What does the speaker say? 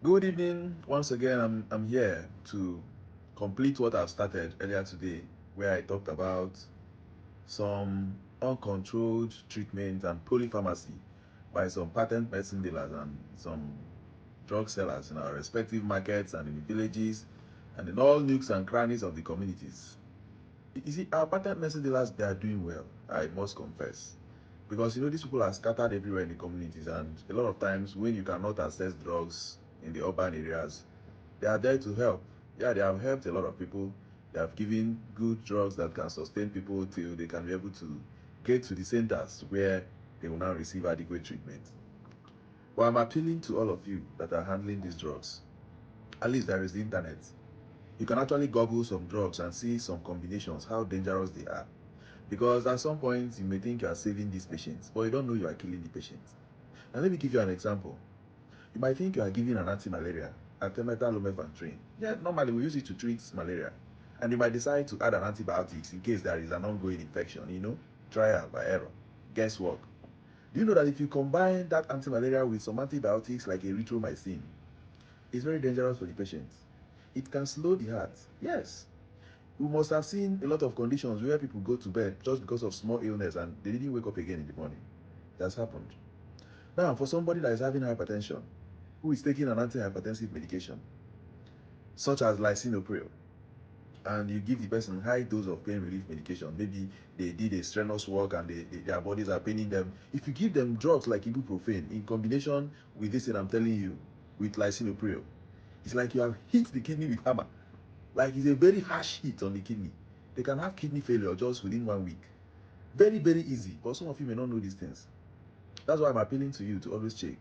Good evening. Once again, I'm here to complete what I've started earlier today, where I talked about some uncontrolled treatment and polypharmacy by some patent medicine dealers and some drug sellers in our respective markets and in the villages and in all nooks and crannies of the communities. You see, our patent medicine dealers, they are doing well, I must confess. Because these people are scattered everywhere in the communities, and a lot of times when you cannot access drugs in the urban areas, they are there to help. Yeah, they have helped a lot of people. They have given good drugs that can sustain people till they can be able to get to the centers where they will now receive adequate treatment. But I'm appealing to all of you that are handling these drugs. At least there is the internet. You can actually google some drugs and see some combinations, how dangerous they are. Because at some point you may think you are saving these patients, but you don't know you are killing the patient. Now let me give you an example. You might think you are giving an anti-malaria, artemether lumefantrine. Yeah, normally we use it to treat malaria. And you might decide to add an antibiotics in case there is an ongoing infection, trial by error. Guess what? Do you know that if you combine that anti-malaria with some antibiotics like erythromycin, it's very dangerous for the patient? It can slow the heart. Yes. We must have seen a lot of conditions where people go to bed just because of small illness and they didn't wake up again in the morning. It has happened. Now, for somebody that is having hypertension, who is taking an antihypertensive medication, such as lisinopril, and you give the person high dose of pain relief medication, maybe they did a strenuous work and their bodies are paining them. If you give them drugs like ibuprofen in combination with this thing I'm telling you, with lisinopril, it's like you have hit the kidney with hammer. Like it's a very harsh hit on the kidney. They can have kidney failure just within 1 week. Very, very easy. But some of you may not know these things. That's why I'm appealing to you to always check.